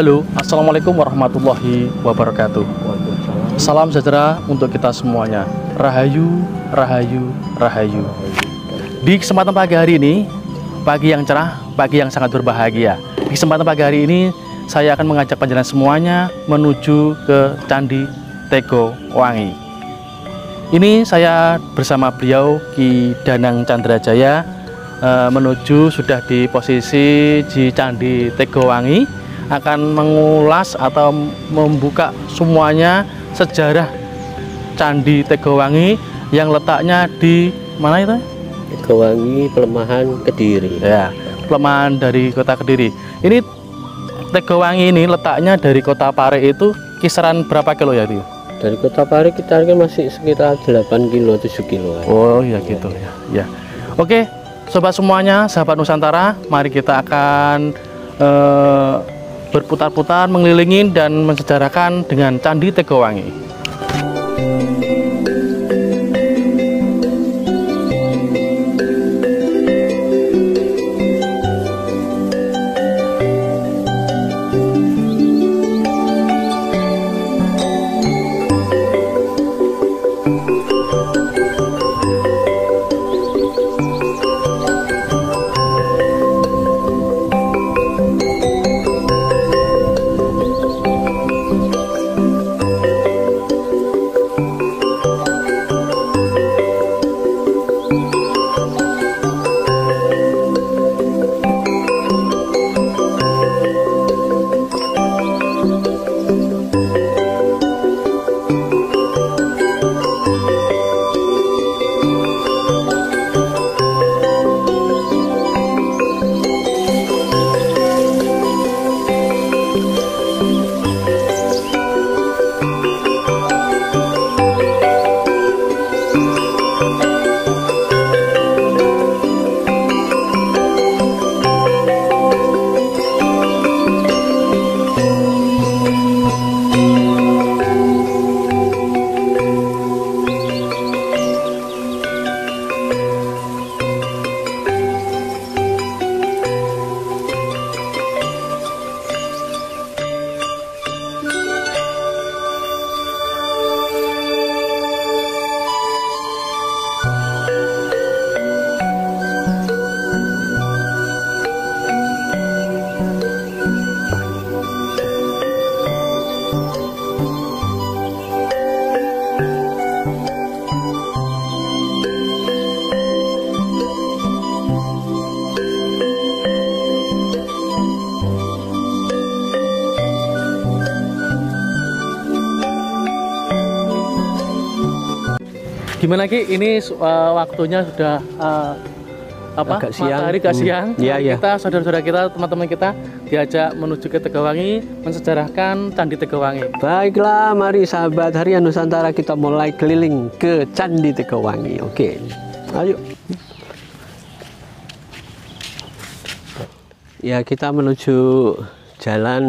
Halo, Assalamualaikum warahmatullahi wabarakatuh. Salam sejahtera untuk kita semuanya. Rahayu, rahayu, rahayu. Di kesempatan pagi hari ini, pagi yang cerah, pagi yang sangat berbahagia. Di kesempatan pagi hari ini, saya akan mengajak panjenengan semuanya menuju ke Candi Tegowangi. Ini saya bersama beliau Ki Danang Candrajaya menuju sudah di posisi di Candi Tegowangi, akan mengulas atau membuka semuanya sejarah Candi Tegowangi yang letaknya di mana itu? Tegowangi, Pelemahan, Kediri. Ya, Pelemahan dari kota Kediri. Ini Tegowangi ini letaknya dari kota Pare itu kisaran berapa kilo ya, Rio? Dari kota Pare kita masih sekitar 8 kilo, 7 kilo. Oh ya gitu ya. Ya. Oke, sobat semuanya, sahabat Nusantara, mari kita akan berputar-putar mengelilingi dan mensejarahkan dengan Candi Tegowangi. Gimana Ki? Ini waktunya sudah agak siang. Matahari agak siang. Iya. Kita saudara-saudara kita, teman-teman kita diajak menuju ke Tegowangi, mensejarahkan Candi Tegowangi. Baiklah, mari sahabat Harian Nusantara kita mulai keliling ke Candi Tegowangi. Oke, ayo. Ya, kita menuju jalan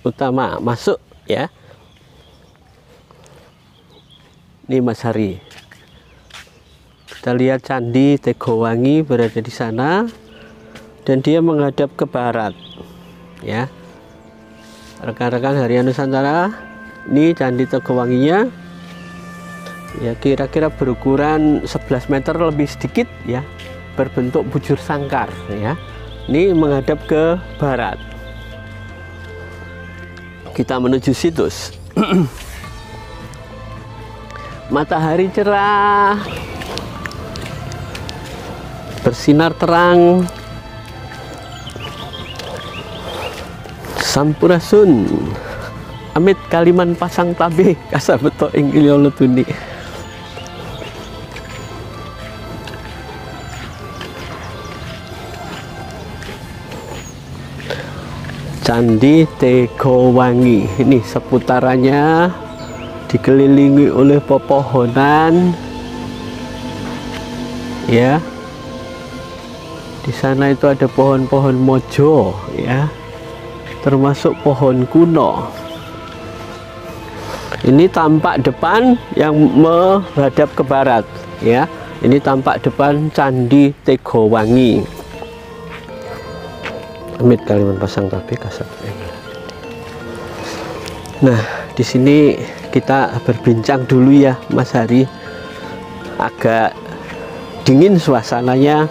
utama masuk ya. Ini Mas Hari. Kita lihat Candi Tegowangi berada di sana dan dia menghadap ke barat. Ya. Rekan-rekan Harian Nusantara, ini Candi Tegowanginya. Ya, kira-kira berukuran 11 meter lebih sedikit ya. Berbentuk bujur sangkar ya. Ini menghadap ke barat. Kita menuju situs. Matahari cerah, bersinar terang, Sampurasun, amit kaliman pasang tabe kasabeto ing ilya letuni. Candi Tegowangi ini seputarannya dikelilingi oleh pepohonan ya. Di sana itu ada pohon-pohon mojo ya, termasuk pohon kuno. Ini tampak depan yang menghadap ke barat ya. Ini tampak depan Candi Tegowangi. Amit kaliman pasang tabe kasat. Nah, di sini kita berbincang dulu ya, Mas Hari. Agak dingin suasananya.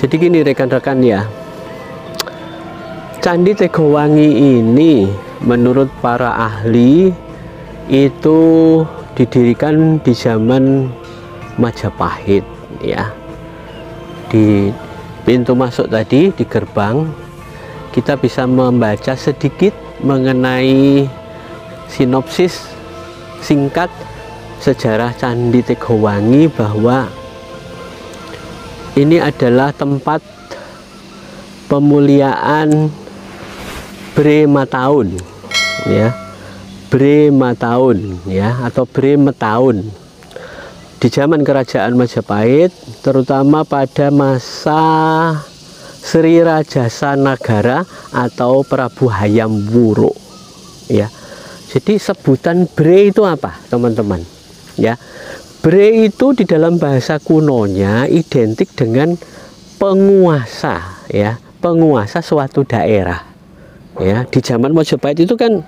Jadi gini rekan-rekan ya, Candi Tegowangi ini menurut para ahli itu didirikan di zaman Majapahit ya. Di pintu masuk tadi, di gerbang, kita bisa membaca sedikit mengenai sinopsis singkat sejarah Candi Tegowangi, bahwa ini adalah tempat pemuliaan Bre Mataun ya, Bre Mataun ya, atau Bre Metaun di zaman kerajaan Majapahit, terutama pada masa Sri Rajasa Nagara atau Prabu Hayam Wuruk ya. Jadi sebutan Bre itu apa teman-teman ya? Bre itu di dalam bahasa kunonya identik dengan penguasa ya, penguasa suatu daerah ya. Di zaman Majapahit itu kan,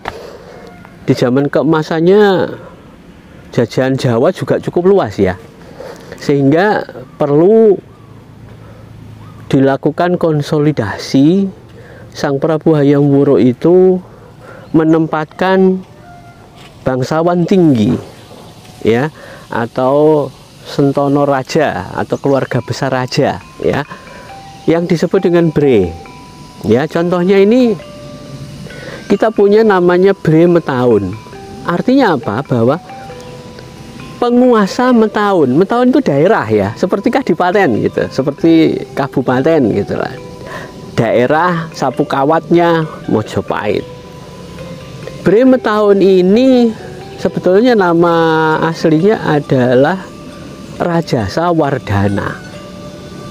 di zaman keemasannya jajahan Jawa juga cukup luas ya, sehingga perlu dilakukan konsolidasi. Sang Prabu Hayam Wuruk itu menempatkan bangsawan tinggi ya, atau sentono raja atau keluarga besar raja ya, yang disebut dengan Bre ya. Contohnya ini kita punya namanya Bre Metaun. Artinya apa? Bahwa penguasa Metaun. Metaun itu daerah ya, seperti kadipaten gitu, seperti kabupaten gitu lah. Daerah sapu kawatnya Mojopahit. Bre Metaun ini sebetulnya nama aslinya adalah Rajasa Wardana.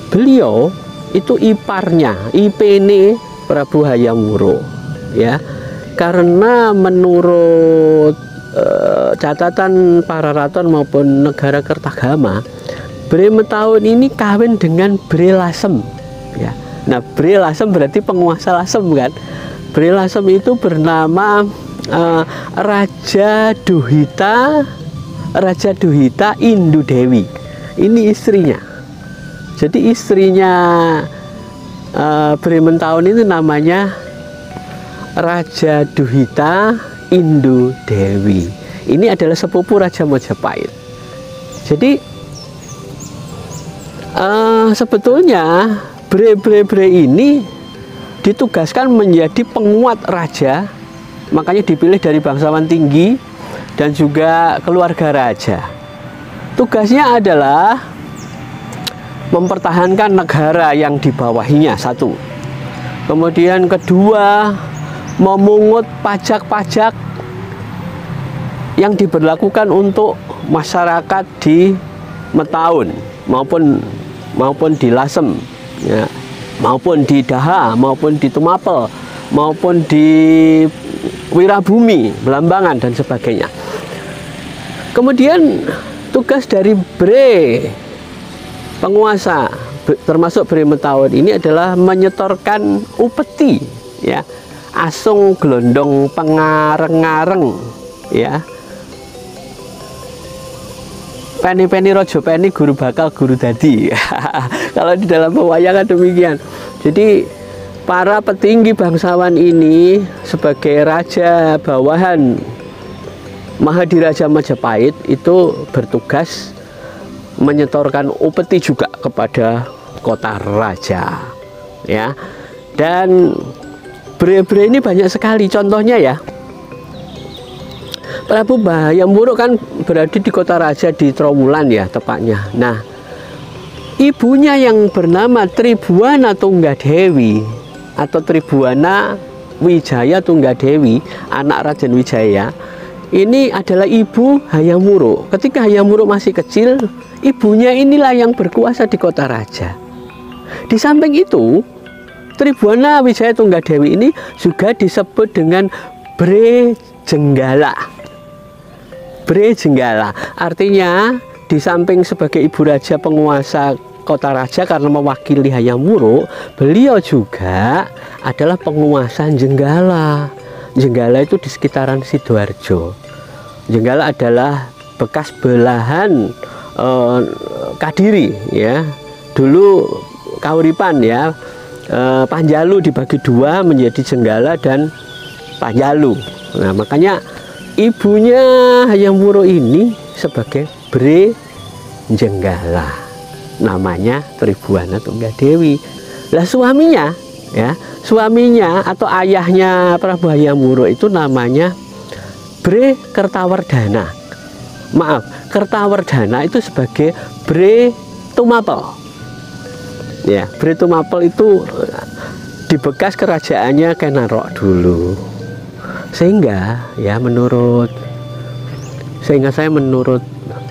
Beliau itu iparnya, ipene Prabu Hayam Wuruk ya. Karena menurut catatan para raton maupun negara Kertagama, Bre Metaun ini kawin dengan Bre Lasem ya. Nah, Bre Lasem berarti penguasa Lasem kan. Bre Lasem itu bernama Raja Duhita Indu Dewi. Ini istrinya. Jadi istrinya Bre Metaun ini namanya Raja Duhita Indu Dewi. Ini adalah sepupu Raja Majapahit. Jadi sebetulnya Bre ini ditugaskan menjadi penguat raja, makanya dipilih dari bangsawan tinggi dan juga keluarga raja. Tugasnya adalah mempertahankan negara yang dibawahinya, satu. Kemudian kedua, memungut pajak-pajak yang diberlakukan untuk masyarakat di Metaun maupun di Lasem ya, maupun di Daha, maupun di Tumapel, maupun di Wirabumi, Belambangan dan sebagainya. Kemudian tugas dari Bre penguasa termasuk Bre Metaun ini adalah menyetorkan upeti ya, asung glondong pengareng-areng ya, peni-peni rojo peni guru bakal guru dadi. Kalau di dalam pewayangan demikian. Jadi para petinggi bangsawan ini sebagai raja bawahan Mahadiraja Majapahit itu bertugas menyetorkan upeti juga kepada kota raja ya. Dan Bre-bre ini banyak sekali contohnya ya. Prabu Hayam Wuruk kan berada di kota raja di Trowulan ya tepatnya. Nah, ibunya yang bernama Tribuana Tunggadewi atau Tribuana Wijaya Tunggadewi, anak Raden Wijaya, ini adalah ibu Hayam Wuruk. Ketika Hayam Wuruk masih kecil, ibunya inilah yang berkuasa di kota raja. Di samping itu, Tribuana Wijaya Tunggadewi ini juga disebut dengan Bre Jenggala. Bre Jenggala artinya di samping sebagai ibu raja penguasa kota raja karena mewakili Hayam Wuruk, beliau juga adalah penguasa Jenggala. Jenggala itu di sekitaran Sidoarjo. Jenggala adalah bekas belahan Kadiri ya. Dulu Kauripan ya. Panjalu dibagi dua menjadi Jenggala dan Panjalu. Nah, makanya ibunya Hayam Wuruk ini sebagai Bre Jenggala. Namanya Tribuana Tunggadewi. Lah suaminya ya, suaminya atau ayahnya Prabu Hayam Wuruk itu namanya Bre Kertawardhana. Maaf, Kertawardhana itu sebagai Bre Tumapel. Ya, Bre Tumapel itu di bekas kerajaannya Kenarok dulu. Sehingga ya menurut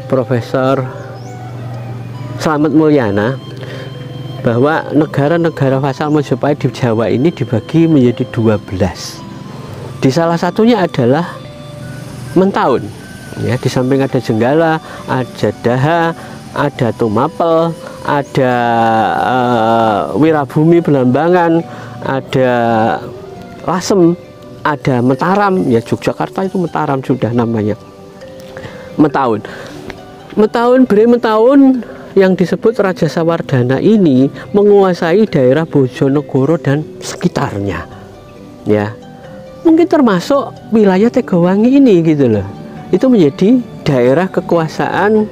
Profesor Slamet Mulyana bahwa negara-negara vassal Majapahit di Jawa ini dibagi menjadi 12. Di salah satunya adalah Mentaun. Ya, di samping ada Jenggala, ada Daha, ada Tumapel, ada Wirabumi Belambangan, ada Lasem, ada Mataram. Ya, Yogyakarta itu Mataram sudah namanya. Mentaun, Bre Mentaun yang disebut Raja Sawardhana ini menguasai daerah Bojonegoro dan sekitarnya. Ya, mungkin termasuk wilayah Tegawangi ini gitu loh. Itu menjadi daerah kekuasaan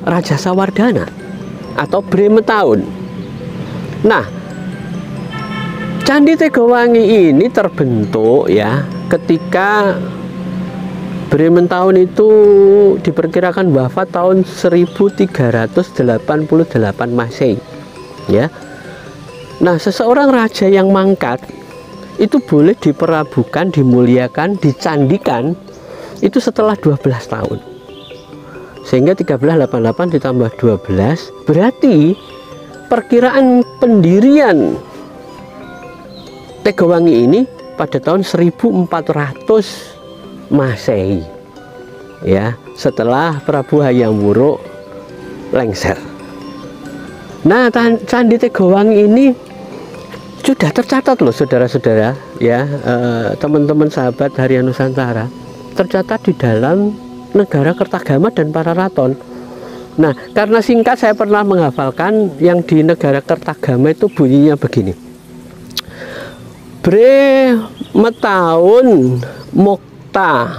Raja Sawardhana atau Bre Mentaun. Nah, Candi Tegawangi ini terbentuk ya ketika Bre Mentaun itu diperkirakan wafat tahun 1388 Masehi. Ya. Nah, seseorang raja yang mangkat itu boleh diperabukan, dimuliakan, dicandikan itu setelah 12 tahun. Sehingga 1388 ditambah 12 berarti perkiraan pendirian Tegawangi ini pada tahun 1400 Masehi. Ya, setelah Prabu Hayam Wuruk lengser. Nah, Candi Tegawangi ini sudah tercatat loh saudara-saudara ya, teman-teman sahabat Harian Nusantara, tercatat di dalam negara Kertagama dan Pararaton. Nah, karena singkat saya pernah menghafalkan yang di negara Kertagama itu bunyinya begini. Bre Metaun Mokta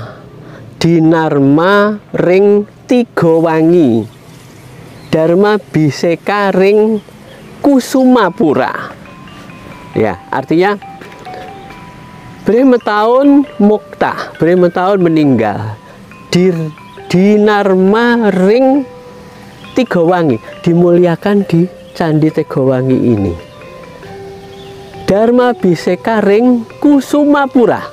Dinarma ring Tigawangi Dharma Biseka ring Kusumapura. Ya, artinya Bre Metaun Mokta, Bre Metaun meninggal. Dinarma ring Tigawangi, dimuliakan di Candi Tegawangi ini. Dharma Biseka ring Kusumapura.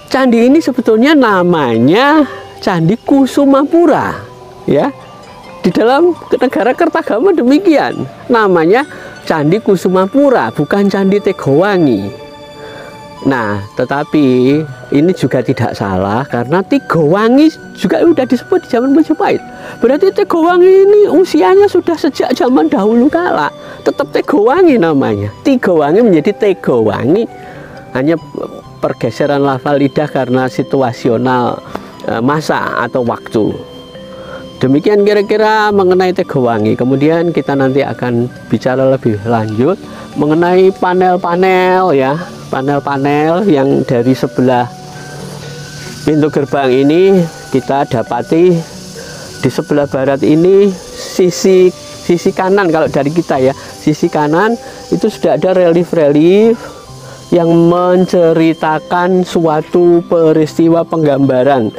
Candi ini sebetulnya namanya Candi Kusumapura, ya. Di dalam negara Kertagama demikian, namanya Candi Kusumapura, bukan Candi Tegawangi. Nah, tetapi ini juga tidak salah karena Tigawangi juga sudah disebut di zaman Majapahit. Berarti Tegawangi ini usianya sudah sejak zaman dahulu kala. Tetap Tegawangi namanya. Tigawangi menjadi Tegawangi. Hanya pergeseran lafal lidah karena situasional masa atau waktu. Demikian kira-kira mengenai Tegawangi. Kemudian kita nanti akan bicara lebih lanjut mengenai panel-panel ya. Panel-panel yang dari sebelah pintu gerbang ini kita dapati di sebelah barat ini sisi kanan, kalau dari kita ya, sisi kanan itu sudah ada relief-relief yang menceritakan suatu peristiwa penggambaran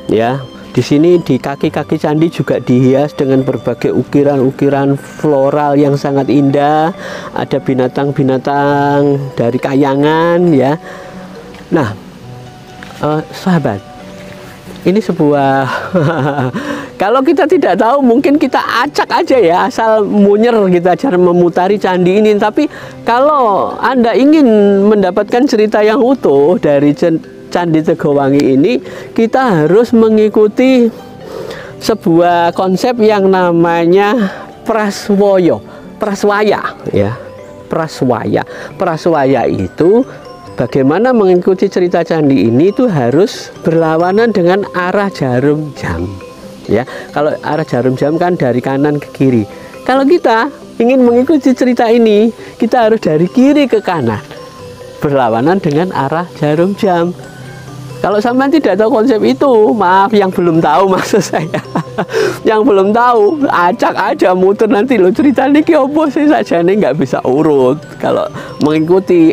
ya. Di sini di kaki-kaki candi juga dihias dengan berbagai ukiran-ukiran floral yang sangat indah. Ada binatang-binatang dari kayangan ya. Nah, sahabat, ini sebuah kalau kita tidak tahu mungkin kita acak aja ya, asal munyer kita cara memutari candi ini. Tapi kalau Anda ingin mendapatkan cerita yang utuh dari Candi Tegawangi ini, kita harus mengikuti sebuah konsep yang namanya Praswaya ya. Praswaya itu bagaimana mengikuti cerita candi ini itu harus berlawanan dengan arah jarum jam ya. Kalau arah jarum jam kan dari kanan ke kiri. Kalau kita ingin mengikuti cerita ini, kita harus dari kiri ke kanan, berlawanan dengan arah jarum jam. Kalau sampean tidak tahu konsep itu, maaf, yang belum tahu maksud saya. Yang belum tahu, acak aja muter nanti lo cerita niki opo sih saja nih, nggak bisa urut. Kalau mengikuti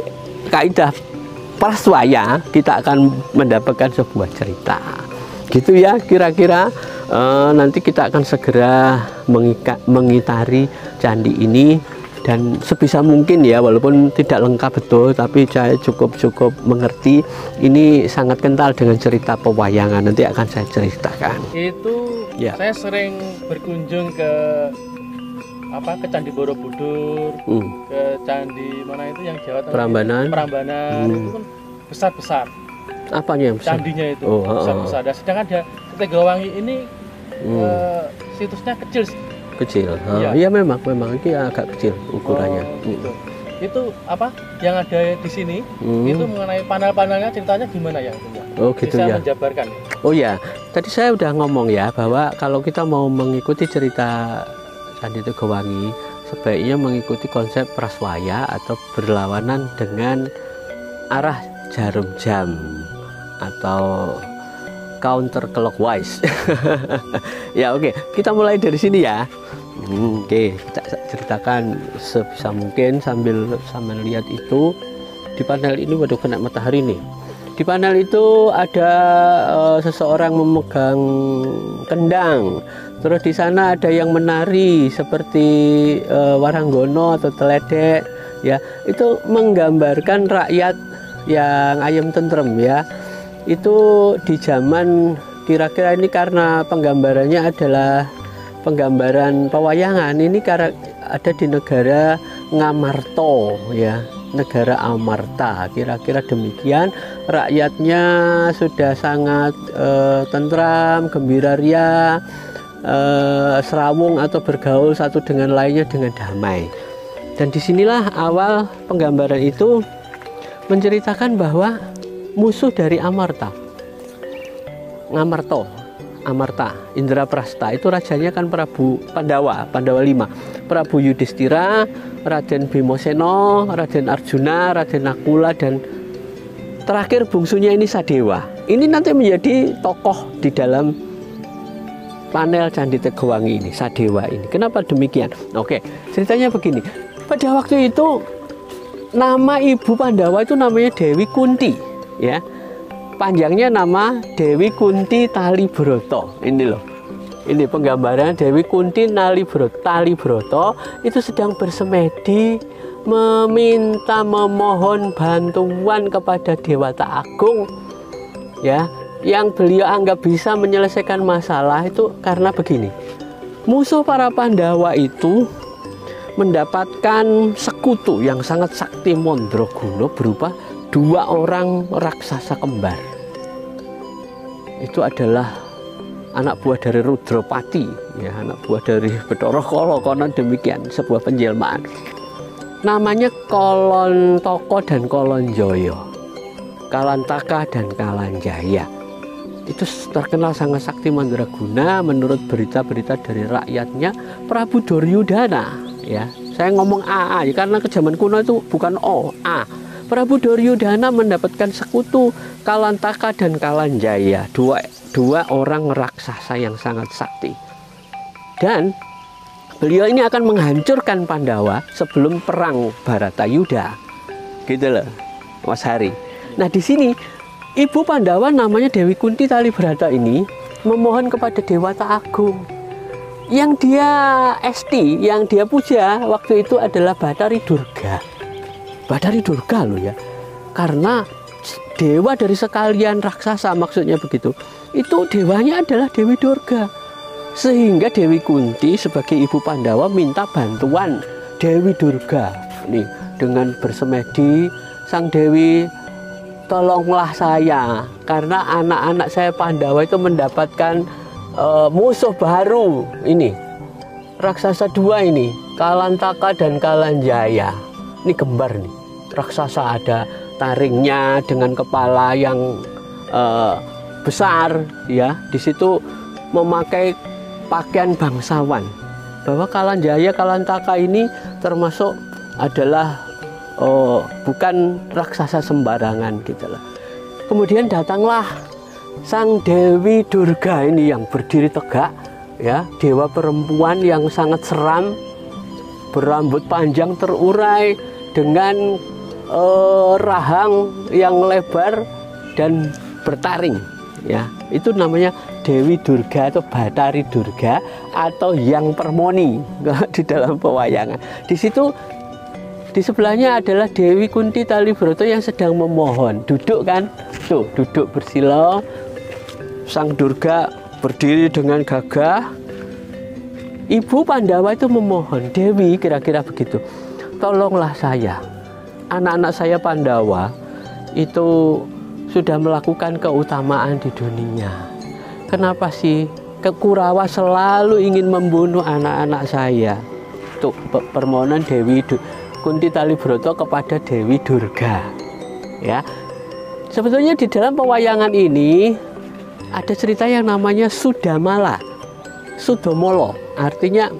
kaidah praswaya, kita akan mendapatkan sebuah cerita. Gitu ya, kira-kira nanti kita akan segera mengitari candi ini. Dan sebisa mungkin ya, walaupun tidak lengkap betul, tapi saya cukup mengerti. Ini sangat kental dengan cerita pewayangan. Nanti akan saya ceritakan. Itu ya. Saya sering berkunjung ke Candi Borobudur, ke candi mana itu yang Jawa Tengah, Prambanan. Itu kan besar-besar. Apanya yang besar? Candinya itu besar-besar. Dan sedangkan Tegowangi ini situsnya kecil. Iya memang ini agak kecil ukurannya. Gitu. Itu yang ada di sini itu mengenai panel-panelnya, ceritanya gimana ya? Gitu ya. Menjabarkan. Oh ya, tadi saya udah ngomong ya bahwa kalau kita mau mengikuti cerita Candi Tegowangi, sebaiknya mengikuti konsep praswaya atau berlawanan dengan arah jarum jam atau counter clockwise. Ya oke, kita mulai dari sini ya. Oke, kita ceritakan sebisa mungkin sambil lihat itu. Di panel ini, waduh, kena matahari nih. Di panel itu ada seseorang memegang kendang. Terus di sana ada yang menari seperti waranggono atau teledek. Ya, itu menggambarkan rakyat yang ayem tentrem ya. Itu di zaman, kira-kira ini karena penggambarannya adalah penggambaran pewayangan, ini ada di negara Ngamarta ya, negara Amarta, kira-kira demikian. Rakyatnya sudah sangat tentram, gembira ria, serawung atau bergaul satu dengan lainnya dengan damai. Dan disinilah awal penggambaran itu menceritakan bahwa musuh dari Amarta, Indraprasta itu rajanya kan Prabu Pandawa 5, Prabu Yudhistira, Raden Bimoseno, Raden Arjuna, Raden Nakula, dan terakhir bungsunya ini Sadewa. Ini nanti menjadi tokoh di dalam panel Candi Tegowangi ini, Sadewa ini. Kenapa demikian? Oke, ceritanya begini. Pada waktu itu nama ibu Pandawa itu namanya Dewi Kunti ya. Panjangnya nama Dewi Kunti Talibroto. Ini loh, ini penggambaran Dewi Kunti Talibroto itu sedang bersemedi memohon bantuan kepada Dewata Agung ya, yang beliau anggap bisa menyelesaikan masalah itu karena begini. Musuh para Pandawa itu mendapatkan sekutu yang sangat sakti Mandraguna berupa 2 orang raksasa kembar. Itu adalah anak buah dari Rudropati ya, anak buah dari Bathara Kala, konon demikian, sebuah penjelmaan. Namanya Kolontoko dan Kolonjoyo, Kalantaka dan Kalanjaya. Itu terkenal sangat sakti Mandraguna menurut berita-berita dari rakyatnya Prabu Duryudana ya. Saya ngomong A ya, karena ke zaman kuno itu bukan O, A. Prabu Duryudana mendapatkan sekutu Kalantaka dan Kalanjaya, dua orang raksasa yang sangat sakti. Dan beliau ini akan menghancurkan Pandawa sebelum perang Baratayuda. Gitu loh, Mas Hari. Nah, di sini ibu Pandawa namanya Dewi Kunti Talibrata ini memohon kepada Dewata Agung. Yang dia esti, yang dia puja waktu itu adalah Bathari Durga. Bathari Durga loh ya, karena dewa dari sekalian raksasa, maksudnya begitu. Itu dewanya adalah Dewi Durga, sehingga Dewi Kunti sebagai ibu Pandawa minta bantuan Dewi Durga nih dengan bersemedi, sang Dewi, tolonglah saya karena anak-anak saya Pandawa itu mendapatkan musuh baru ini, raksasa dua ini, Kalantaka dan Kalanjaya. Ini gembar nih. Raksasa ada taringnya dengan kepala yang besar, ya. Di situ memakai pakaian bangsawan. Bahwa Kalanjaya, Kalantaka ini termasuk adalah bukan raksasa sembarangan gitu lah. Kemudian datanglah Sang Dewi Durga ini yang berdiri tegak, ya, dewa perempuan yang sangat seram, berambut panjang terurai dengan rahang yang lebar dan bertaring, ya. Itu namanya Dewi Durga atau Batari Durga atau Yang Permoni di dalam pewayangan. Di situ di sebelahnya adalah Dewi Kunti Talibroto yang sedang memohon, duduk kan, tuh duduk bersila. Sang Durga berdiri dengan gagah. Ibu Pandawa itu memohon, Dewi kira-kira begitu, tolonglah saya, anak-anak saya Pandawa itu sudah melakukan keutamaan di dunia. Kenapa sih Kurawa selalu ingin membunuh anak-anak saya? Tuh permohonan Dewi Kunti Talibroto kepada Dewi Durga, ya. Sebetulnya di dalam pewayangan ini ada cerita yang namanya Sudamala, Sudomolo, artinya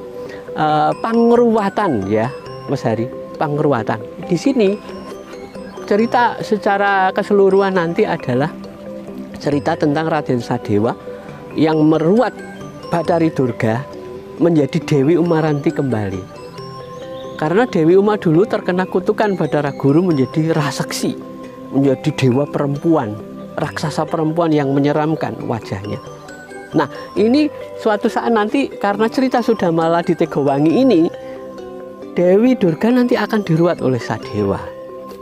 pangruwatan, ya, Mas Hari, pangruwatan. Di sini cerita secara keseluruhan nanti adalah cerita tentang Raden Sadewa yang meruat Batari Durga menjadi Dewi Umaranti kembali. Karena Dewi Uma dulu terkena kutukan Badara Guru menjadi raseksi, menjadi dewa perempuan, raksasa perempuan yang menyeramkan wajahnya. Nah, ini suatu saat nanti karena cerita Sudamala di Tegowangi ini, Dewi Durga nanti akan diruat oleh Sadewa.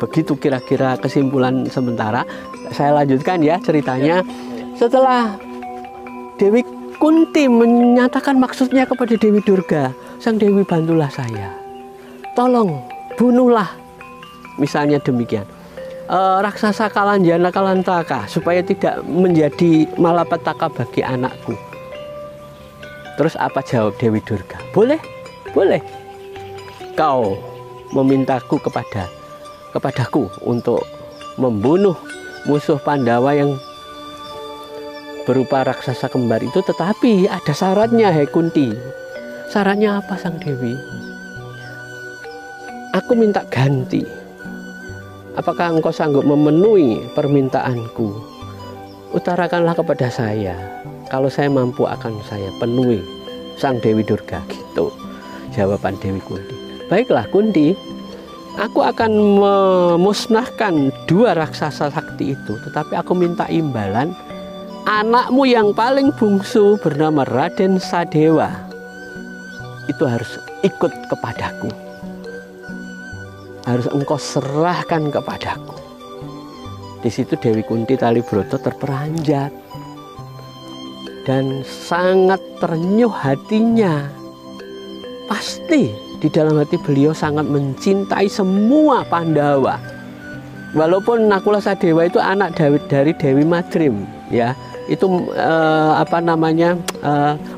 Begitu kira-kira kesimpulan sementara. Saya lanjutkan ya ceritanya. Setelah Dewi Kunti menyatakan maksudnya kepada Dewi Durga, Sang Dewi, bantulah saya, tolong bunuhlah, misalnya demikian, raksasa Kalanjana Kalantaka supaya tidak menjadi malapetaka bagi anakku. Terus apa jawab Dewi Durga? Boleh, boleh. Kau memintaku kepadaku untuk membunuh musuh Pandawa yang berupa raksasa kembar itu, tetapi ada syaratnya, Hei Kunti. Syaratnya apa, Sang Dewi? Aku minta ganti. Apakah engkau sanggup memenuhi permintaanku? Utarakanlah kepada saya. Kalau saya mampu akan saya penuhi, Sang Dewi Durga. Gitu jawaban Dewi Kunti. Baiklah Kunti, aku akan memusnahkan dua raksasa sakti itu, tetapi aku minta imbalan. Anakmu yang paling bungsu bernama Raden Sadewa itu harus ikut kepadaku, harus engkau serahkan kepadaku. Di situ Dewi Kunti Talibroto terperanjat dan sangat ternyuh hatinya. Pasti di dalam hati beliau sangat mencintai semua Pandawa. Walaupun Nakula Sadewa itu anak dari Dewi Madrim, ya, itu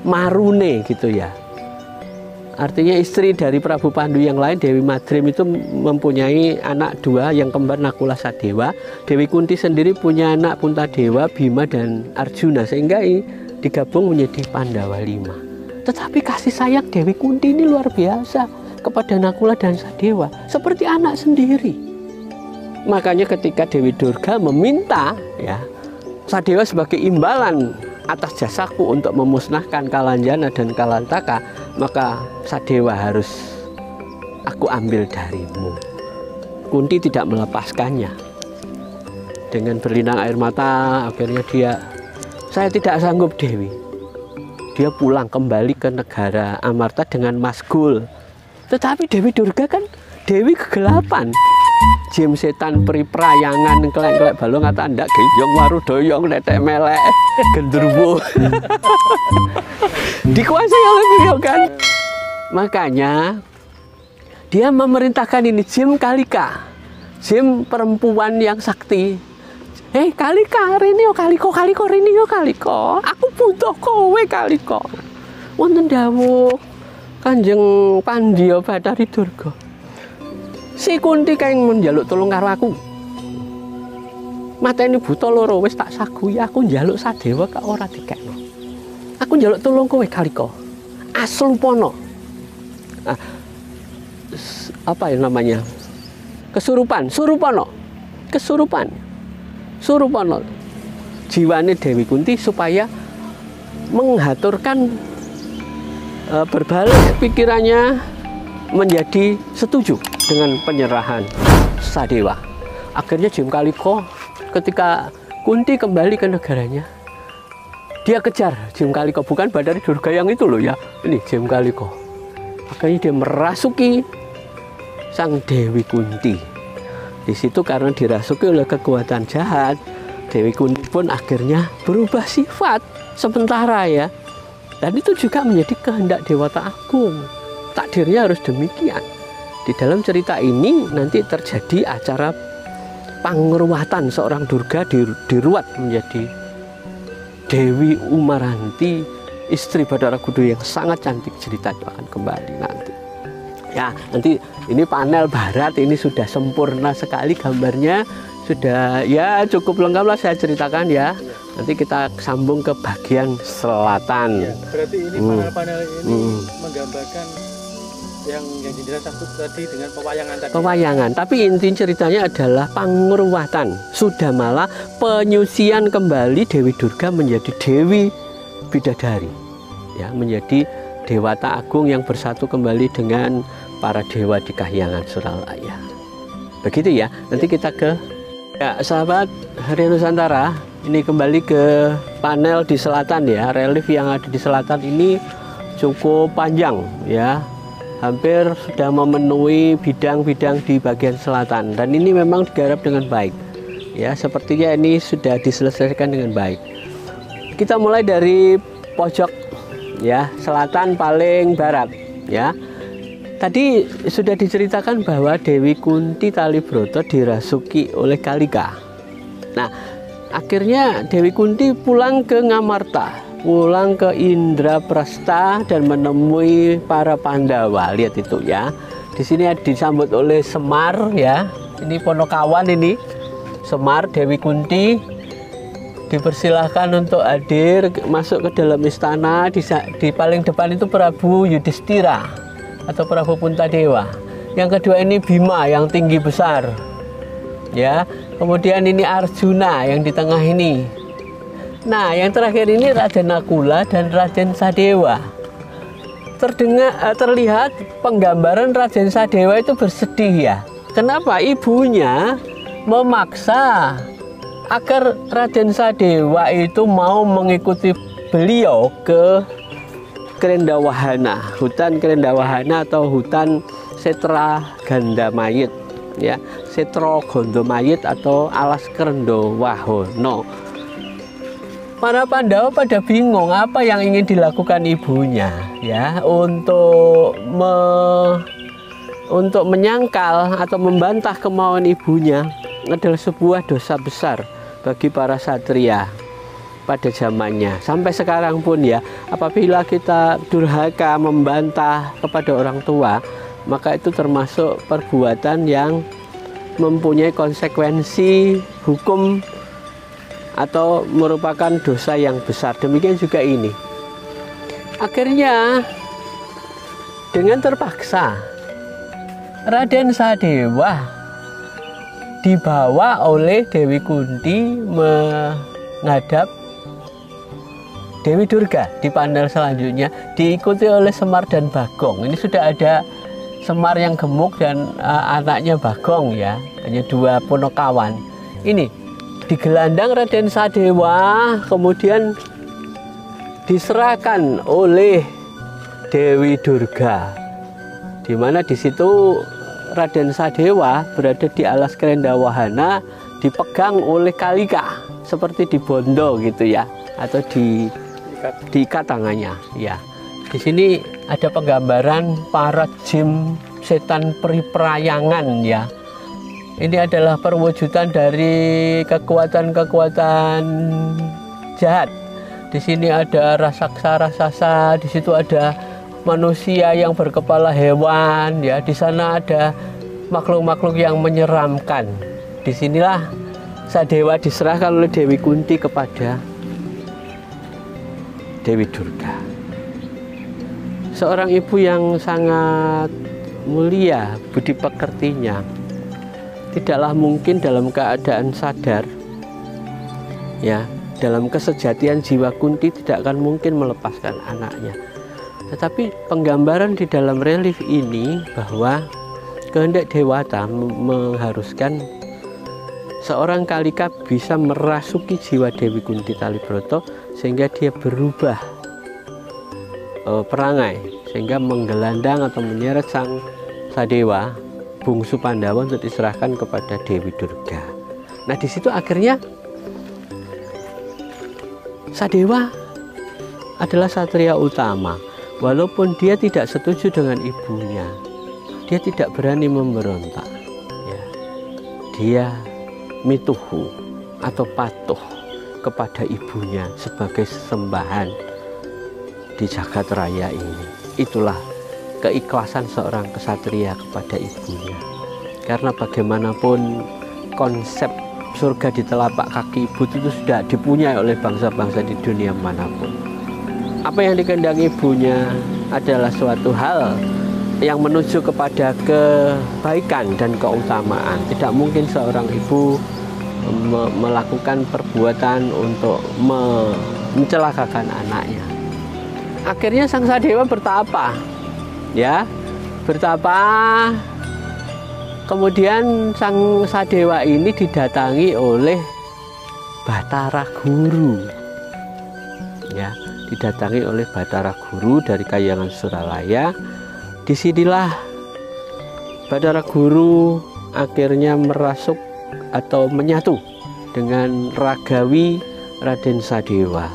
Marune gitu ya. Artinya istri dari Prabu Pandu yang lain, Dewi Madrim itu mempunyai anak dua yang kembar Nakula Sadewa. Dewi Kunti sendiri punya anak Puntadewa, Bima dan Arjuna, sehingga digabung menjadi Pandawa 5. Tetapi kasih sayang Dewi Kunti ini luar biasa kepada Nakula dan Sadewa, seperti anak sendiri. Makanya ketika Dewi Durga meminta, ya, Sadewa sebagai imbalan atas jasaku untuk memusnahkan Kalanjana dan Kalantaka, maka Sadewa harus aku ambil darimu. Kunti tidak melepaskannya. Dengan berlinang air mata, akhirnya saya tidak sanggup Dewi. Dia pulang kembali ke negara Amarta dengan Masgul. Tetapi Dewi Durga kan Dewi kegelapan. Jim setan peri prayangan kelek-kelek balung kata ndak geyong waru doyong netek melek gendruwo. Dikuasai oleh beliau kan. Makanya dia memerintahkan ini Jim Kalika, Jim perempuan yang sakti. Hei Kalika, rini yo Kaliko, rini yo Kaliko. Aku butuh kowe Kaliko. Wonten dawuh Kanjeng Pandya Bathari Durga. Si Kunti kenging mun njaluk tulung karo aku. Mateni buta loro wis tak saguhi, aku njaluk Sadewa kok ora dikekno. Aku njaluk tulung kowe Kalika. Aslupana. Nah, apa ya namanya? Kesurupan, Surupana. Surupana. Jiwane Dewi Kunti supaya menghaturkan berbalik pikirannya menjadi setuju dengan penyerahan Sadewa. Akhirnya Jem Kalika ketika Kunti kembali ke negaranya, dia kejar Jem Kalika, bukan Bathari Durga yang itu loh ya, ini Jem Kalika. Akhirnya dia merasuki sang Dewi Kunti. Di situ karena dirasuki oleh kekuatan jahat, Dewi Kunti pun akhirnya berubah sifat sementara ya. Dan itu juga menjadi kehendak Dewata Agung. Takdirnya harus demikian. Di dalam cerita ini nanti terjadi acara pangruwatan seorang Durga diruat menjadi Dewi Umaranti, istri Bathara Guru yang sangat cantik. Cerita itu akan kembali nanti. Ya, nanti ini panel barat ini sudah sempurna sekali gambarnya. Sudah ya cukup lengkap lah saya ceritakan ya. Nanti kita sambung ke bagian selatan. Ya, berarti ini panel-panel ini menggambarkan yang dijelaskan tadi dengan pewayangan tadi. Pewayangan, tapi inti ceritanya adalah pangruwatan. Sudah malah penyusian kembali Dewi Durga menjadi Dewi Bidadari. Ya, menjadi Dewata Agung yang bersatu kembali dengan para dewa di Kahyangan Suralaya. Begitu ya. Nanti kita ke sahabat Harian Nusantara. Ini kembali ke panel di selatan ya. Relief yang ada di selatan ini cukup panjang ya. Hampir sudah memenuhi bidang-bidang di bagian selatan. Dan ini memang digarap dengan baik. Ya, sepertinya ini sudah diselesaikan dengan baik. Kita mulai dari pojok ya, selatan paling barat ya. Tadi sudah diceritakan bahwa Dewi Kunti Talibroto dirasuki oleh Kalika. Nah, akhirnya Dewi Kunti pulang ke Ngamarta, pulang ke Indraprastha dan menemui para Pandawa. Lihat itu ya. Di sini disambut oleh Semar ya. Ini Ponokawan ini. Semar, Dewi Kunti dipersilahkan untuk hadir masuk ke dalam istana. Di paling depan itu Prabu Yudhistira atau Prabu Puntadewa. Yang kedua ini Bima yang tinggi besar ya. Kemudian ini Arjuna yang di tengah ini. Nah, yang terakhir ini Raden Nakula dan Raden Sadewa. Terlihat penggambaran Raden Sadewa itu bersedih ya. Kenapa? Ibunya memaksa agar Raden Sadewa itu mau mengikuti beliau ke Krendawahana, hutan Krendawahana atau hutan Setra Gandamayit ya, Setra Gandamayit atau alas Krendawahono. Para Pandawa pada bingung apa yang ingin dilakukan ibunya ya, untuk menyangkal atau membantah kemauan ibunya adalah sebuah dosa besar bagi para satria pada zamannya. Sampai sekarang pun ya, apabila kita durhaka membantah kepada orang tua, maka itu termasuk perbuatan yang mempunyai konsekuensi hukum atau merupakan dosa yang besar. Demikian juga ini. Akhirnya dengan terpaksa Raden Sadewa dibawa oleh Dewi Kunti menghadap Dewi Durga. Di panel selanjutnya diikuti oleh Semar dan Bagong. Ini sudah ada Semar yang gemuk dan anaknya Bagong ya, hanya dua Ponokawan. Ini digelandang Raden Sadewa, kemudian diserahkan oleh Dewi Durga, di mana di situ Raden Sadewa berada di alas Krendawahana, dipegang oleh Kalika seperti dibondo gitu ya, atau diikat tangannya ya. Di sini ada penggambaran para jin setan periperayangan ya. Ini adalah perwujudan dari kekuatan-kekuatan jahat. Di sini ada raksasa, di situ ada manusia yang berkepala hewan, ya. Di sana ada makhluk-makhluk yang menyeramkan. Disinilah Sadewa diserahkan oleh Dewi Kunti kepada Dewi Durga. Seorang ibu yang sangat mulia budi pekertinya, tidaklah mungkin dalam keadaan sadar, ya, dalam kesejatian jiwa Kunti tidak akan mungkin melepaskan anaknya. Tetapi penggambaran di dalam relief ini bahwa kehendak Dewata mengharuskan seorang Kalika bisa merasuki jiwa Dewi Kunti Talibroto sehingga dia berubah perangai, sehingga menggelandang atau menyeret sang Sadewa bungsu Pandawa untuk diserahkan kepada Dewi Durga. Nah, di situ akhirnya Sadewa adalah satria utama. Walaupun dia tidak setuju dengan ibunya, dia tidak berani memberontak, ya. Dia mituhu atau patuh kepada ibunya sebagai sesembahan di jagat raya ini. Itulah keikhlasan seorang kesatria kepada ibunya. Karena bagaimanapun konsep surga di telapak kaki ibu itu sudah dipunyai oleh bangsa-bangsa di dunia manapun. Apa yang dikehendaki ibunya adalah suatu hal yang menuju kepada kebaikan dan keutamaan. Tidak mungkin seorang ibu melakukan perbuatan untuk mencelakakan anaknya. Akhirnya sang Sadewa bertapa, ya, bertapa. Kemudian sang Sadewa ini didatangi oleh Batara Guru, ya, didatangi oleh Batara Guru dari Kahyangan Suralaya. Disinilah Batara Guru akhirnya merasuk atau menyatu dengan Ragawi Raden Sadewa.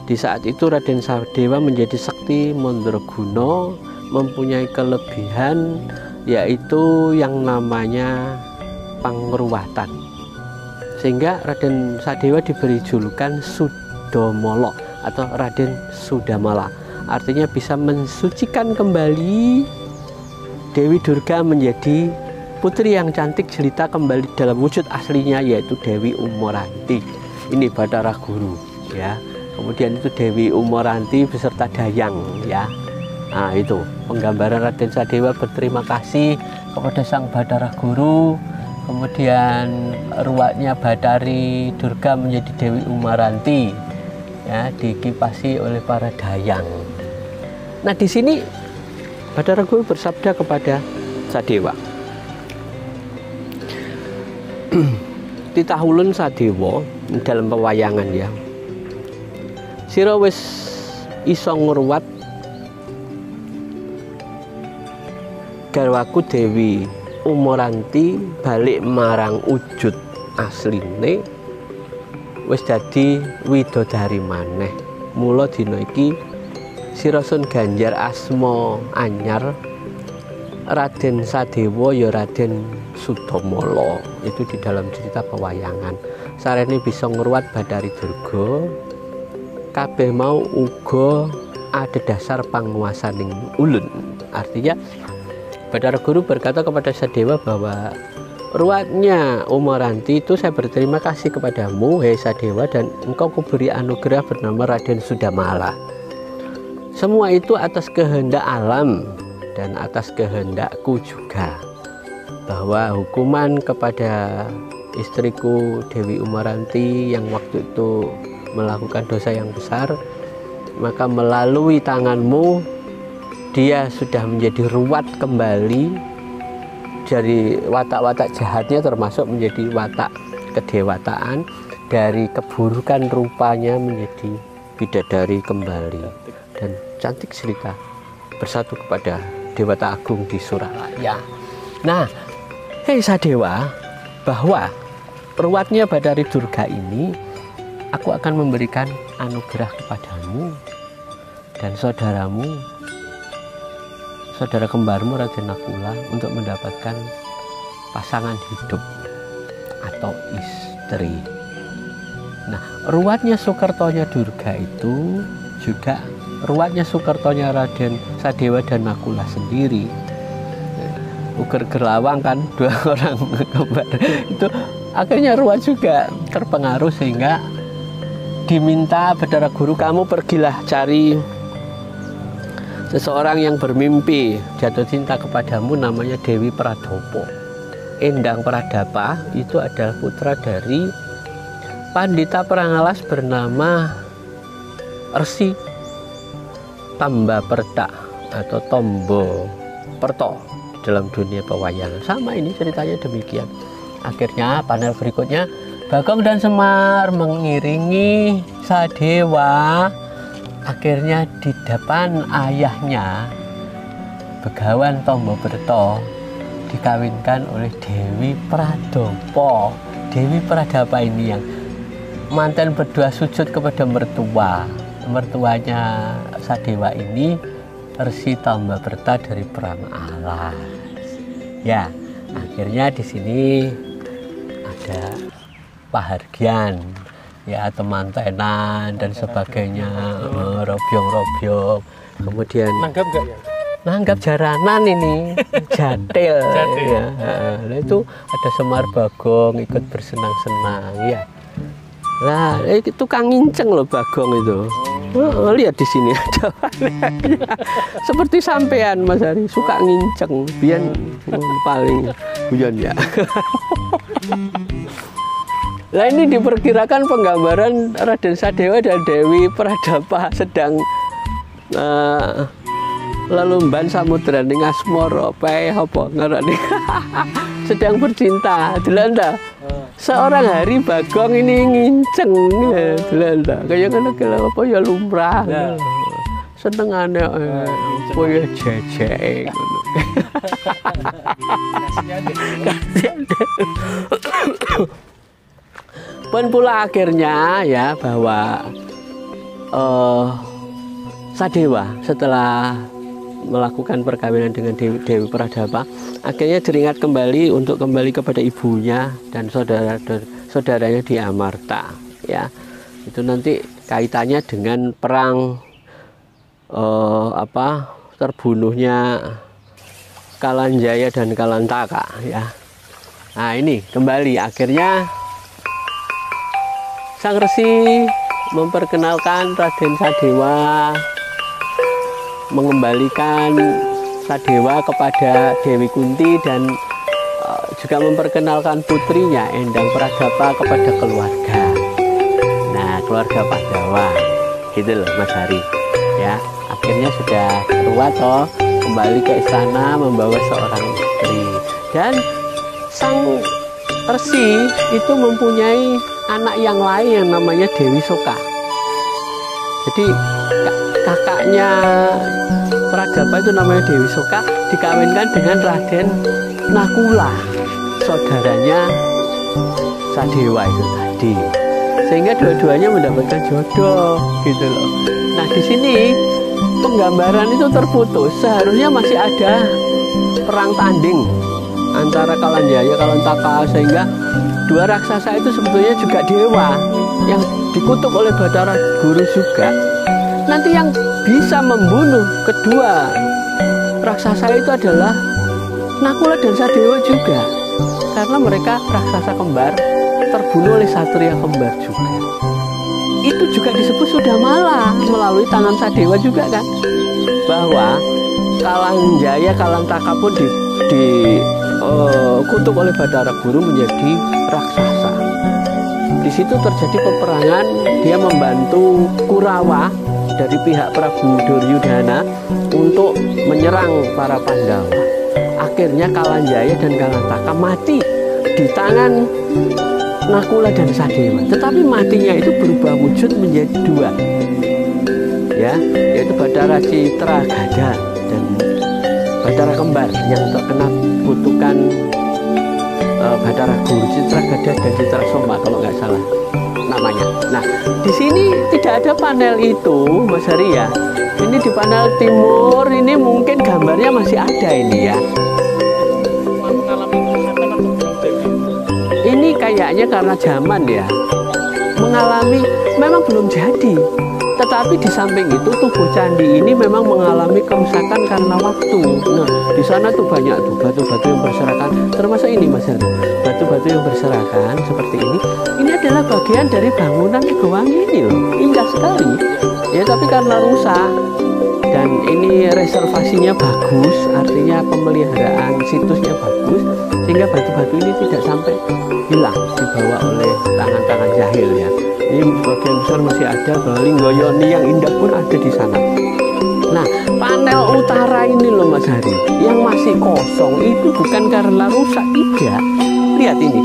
Di saat itu Raden Sadewa menjadi sakti Mandraguna, mempunyai kelebihan yaitu yang namanya pangruwatan, sehingga Raden Sadewa diberi julukan Sudomolo atau Raden Sudamala, artinya bisa mensucikan kembali Dewi Durga menjadi putri yang cantik jelita kembali dalam wujud aslinya, yaitu Dewi Umaranti. Ini Batara Guru, ya. Kemudian itu Dewi Umaranti beserta Dayang, ya. Nah, itu penggambaran Raden Sadewa berterima kasih kepada sang Batara Guru. Kemudian ruwatnya Batari Durga menjadi Dewi Umaranti, ya, dikipasi oleh para Dayang. Nah, di sini Batara Guru bersabda kepada Sadewa, titahulun Sadewa dalam pewayangan, ya, sira wis iso ngruwat garwaku Dewi Umaranti balik marang wujud asline, wis dadi widodari maneh. Mula dina iki sira sun ganjar asma anyar Raden Sadewa ya Raden Sudamala. Itu di dalam cerita pewayangan. Sarene bisa ngruwat Batari Durga, kabeh mau uga ada dasar panguasaning ulun. Artinya Batara Guru berkata kepada Sadewa bahwa ruwatnya Umaranti itu saya berterima kasih kepadamu, hei Sadewa, dan engkau kuberi anugerah bernama Raden Sudamala. Semua itu atas kehendak alam dan atas kehendakku juga, bahwa hukuman kepada istriku Dewi Umaranti yang waktu itu melakukan dosa yang besar, maka melalui tanganmu dia sudah menjadi ruwat kembali dari watak-watak jahatnya, termasuk menjadi watak kedewataan, dari keburukan rupanya menjadi bidadari kembali dan cantik cerita bersatu kepada Dewata Agung di Suralaya. Nah, hei Sadewa, bahwa ruwatnya Batari Durga ini aku akan memberikan anugerah kepadamu dan saudaramu, saudara kembarmu Raden Nakula, untuk mendapatkan pasangan hidup atau istri. Nah, ruwatnya Sukertonya Durga itu juga ruatnya Sukertonya Raden Sadewa dan Nakula sendiri. Uger Gerlawang kan, dua orang kembar itu akhirnya ruat juga terpengaruh sehingga diminta Bathara Guru, kamu pergilah cari seseorang yang bermimpi jatuh cinta kepadamu, namanya Dewi Pradopo. Endang Pradapa itu adalah putra dari Pandita Prangalas bernama Resi Tamba Perta atau Tombo Perto dalam dunia pewayangan. Sama ini ceritanya demikian. Akhirnya panel berikutnya Bagong dan Semar mengiringi Sadewa. Akhirnya di depan ayahnya Begawan Tombo Perto dikawinkan oleh Dewi Pradopo. Dewi Pradapa ini yang manten berdua sujud kepada mertuanya Sadewa ini Resi Tamba Perta dari Prangalas. Ya, akhirnya di sini ada pahargyan, ya, temantenan dan sebagainya, robyong-robyong. Kemudian Nanggap nggak ya? nanggap jaranan ini, jatil. Ya. Nah, itu ada Semar Bagong ikut bersenang-senang, ya. Lah, tukang nginceng loh Bagong itu. Lihat di sini ada seperti sampean Mas Hari, suka nginceng, biar paling guyon ya. Nah, ini diperkirakan penggambaran Raden Sadewa dan Dewi Pradapa sedang lelumban samudraning asmara pae apa ngarani sedang bercinta. Delanda seorang Hari Bagong ini nginceng, delanda kayak ngono apa ya lumrah, senengane apa ya jejeke ngono. Pun pula akhirnya ya bahwa Sadewa setelah melakukan perkawinan dengan Dewi Pradapa akhirnya teringat kembali untuk kembali kepada ibunya dan saudaranya di Amarta, ya. Itu nanti kaitannya dengan perang terbunuhnya Kalanjaya dan Kalantaka, ya. Nah, ini kembali akhirnya Sang Resi memperkenalkan Raden Sadewa, mengembalikan Sadewa kepada Dewi Kunti dan juga memperkenalkan putrinya Endang Pradapa kepada keluarga. Nah, keluarga Pandawa gitu loh Mas Hari, ya. Akhirnya sudah ruat kembali ke istana membawa seorang istri, dan Sang Resi itu mempunyai anak yang lain yang namanya Dewi Soka. Jadi kakaknya Pradapa itu namanya Dewi Soka dikawinkan dengan Raden Nakula, saudaranya Sadewa itu tadi, sehingga dua-duanya mendapatkan jodoh gitu loh. Nah, di sini penggambaran itu terputus. Seharusnya masih ada perang tanding antara Kalanjaya Kalantaka, sehingga dua raksasa itu sebetulnya juga dewa yang dikutuk oleh Bathara Guru juga. Nanti yang bisa membunuh kedua raksasa itu adalah Nakula dan Sadewa juga, karena mereka raksasa kembar terbunuh oleh satria kembar juga. Itu juga disebut sudah malah melalui tangan Sadewa juga kan, bahwa Kalanjaya Kalantaka pun dikutuk oleh Bathara Guru menjadi raksasa. Di situ terjadi peperangan, dia membantu Kurawa dari pihak Prabu Duryudana untuk menyerang para Pandawa. Akhirnya Kalanjaya dan Kalantaka mati di tangan Nakula dan Sadewa. Tetapi matinya itu berubah wujud menjadi dua, ya, yaitu Bathara Citragada dan Bathara Kembar yang terkena kutukan Bathara Guru, Citragada dan Citrasoma kalau nggak salah namanya. Nah, di sini tidak ada panel itu Mas Hari ya. Ini di panel timur ini mungkin gambarnya masih ada ini ya. Ini kayaknya karena zaman ya, mengalami, memang belum jadi. Tetapi di samping itu tubuh candi ini memang mengalami kerusakan karena waktu. Nah, di sana tuh banyak tuh batu-batu yang berserakan, termasuk ini Mas Heru. Batu-batu yang berserakan seperti ini adalah bagian dari bangunan Tegowangi ini loh. Indah sekali. Ya, tapi karena rusak dan ini reservasinya bagus, artinya pemeliharaan situsnya bagus, sehingga batu-batu ini tidak sampai hilang dibawa oleh tangan-tangan jahil ya. Ini sebagian besar masih ada, Linggoyoni yang indah pun ada di sana. Nah, panel utara ini loh Mas Hari, yang masih kosong itu bukan karena rusak, tidak. Lihat ini,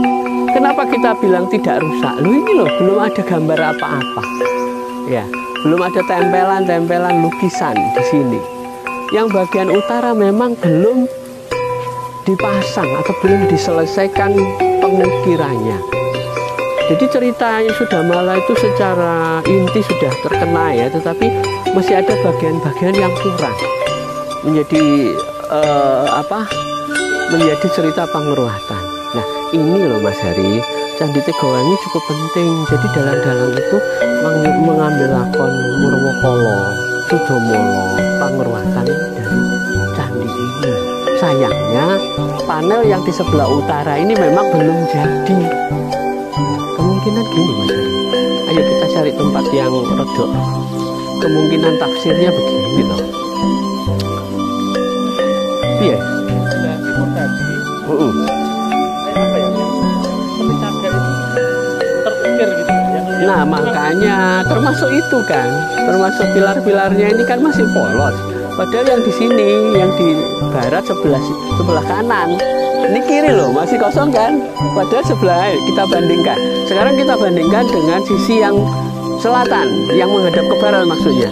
kenapa kita bilang tidak rusak? Loh ini loh, belum ada gambar apa-apa. Ya, belum ada tempelan-tempelan lukisan di sini. Yang bagian utara memang belum dipasang atau belum diselesaikan pengukirannya. Jadi cerita Sudamala itu secara inti sudah terkena ya, tetapi masih ada bagian-bagian yang kurang menjadi menjadi cerita Pangruatan. Nah ini loh Mas Hari, Candi Tegowangi cukup penting. Jadi dalang-dalang itu mengambil lakon Murwokolo, Sudomolo, Pangruatan dari candi ini. Sayangnya panel yang di sebelah utara ini memang belum jadi. Kemungkinan gini Mas Hari, ayo kita cari tempat yang redok. Kemungkinan tafsirnya begini loh. Iya. Nah makanya termasuk itu kan, termasuk pilar-pilarnya ini kan masih polos. Padahal yang di sini, yang di barat sebelah kanan, ini kiri loh, masih kosong kan? Padahal sebelah, kita bandingkan. Sekarang kita bandingkan dengan sisi yang selatan, yang menghadap ke barat maksudnya.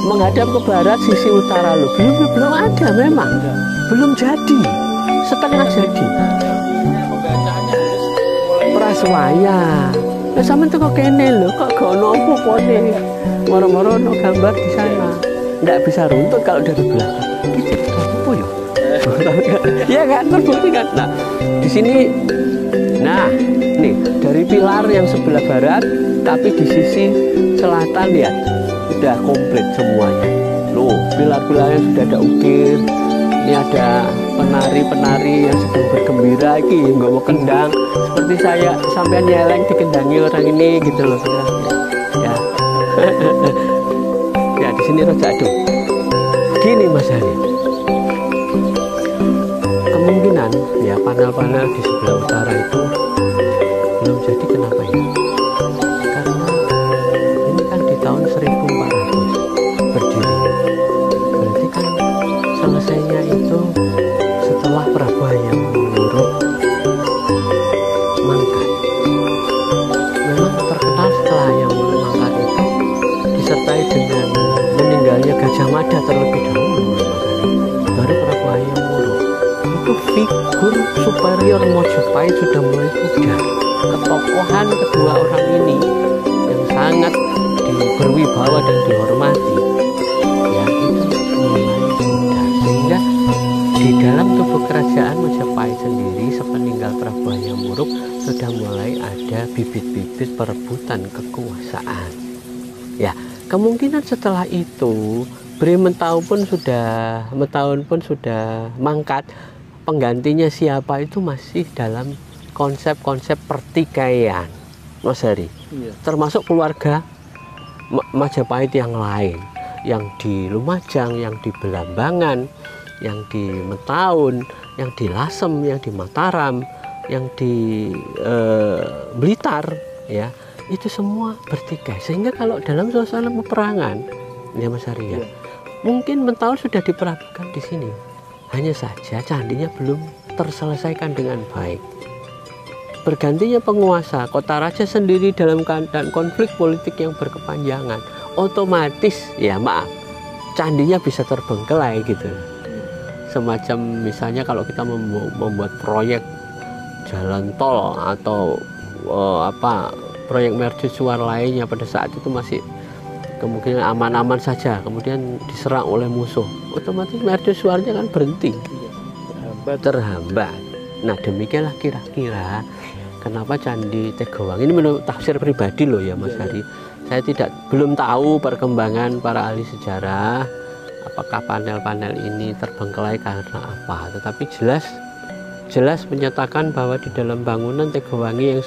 Menghadap ke barat sisi utara loh, belum ada memang, belum jadi, setengah jadi. Praswaya. Lah sampean teko kene lho, kok gak ono apa-apane. Moro-moro ono gambar di sana. Nggak bisa runtut kalau dari belakang. Iki apa ya? Ya kan, terbukti kan. Nah, di sini nah, nih dari pilar yang sebelah barat tapi di sisi selatan lihat sudah komplit semuanya. Loh, pilar-pilarnya sudah ada ukir. Ini ada penari-penari yang sedang bergembira iki nggak mau kendang seperti saya sampai nyeleng dikendangi orang ini gitu loh ya. Ya di sini Raja Aduh gini Mas Hari, kemungkinan ya panel-panel di sebelah utara itu belum jadi. Kenapa ya? Karena ini kan di tahun 1400 berdiri, berarti kan selesainya itu setelah Prabu Hayam Wuruk mangkat. Memang terkenal setelah Hayam Wuruk mangkat itu disertai dengan meninggalnya Gajah Mada terlebih dahulu, baru Prabu Hayam Wuruk. Itu figur superior Mojopahit sudah mulai pudar. Ketokohan kedua orang ini yang sangat berwibawa dan dihormati ya itu mulai pudar, sehingga di dalam tubuh kerajaan Majapahit sendiri sepeninggal Prabu Hayam Wuruk sudah mulai ada bibit-bibit perebutan kekuasaan. Ya, kemungkinan setelah itu Mentahun pun sudah mangkat. Penggantinya siapa itu masih dalam konsep-konsep pertikaian, Mas Hari. Iya. Termasuk keluarga Majapahit yang lain, yang di Lumajang, yang di Belambangan, yang di Mentahun, yang di Lasem, yang di Mataram, yang di Blitar, ya itu semua bertikai. Sehingga kalau dalam suasana peperangan, ya Mas Hari ya, mungkin Mentahun sudah diperhatikan di sini. Hanya saja candinya belum terselesaikan dengan baik. Bergantinya penguasa, kota raja sendiri dalam keadaan konflik politik yang berkepanjangan, otomatis ya maaf, candinya bisa terbengkelai gitu. Semacam misalnya kalau kita membuat proyek jalan tol atau proyek mercusuar lainnya pada saat itu masih kemungkinan aman-aman saja, kemudian diserang oleh musuh, otomatis mercusuarnya kan berhenti, terhambat. Nah demikianlah kira-kira kenapa Candi Tegowangi ini menurut tafsir pribadi loh ya Mas Hari, Saya belum tahu perkembangan para ahli sejarah, apakah panel-panel ini terbengkelai karena apa. Tetapi jelas menyatakan bahwa di dalam bangunan Tegowangi yang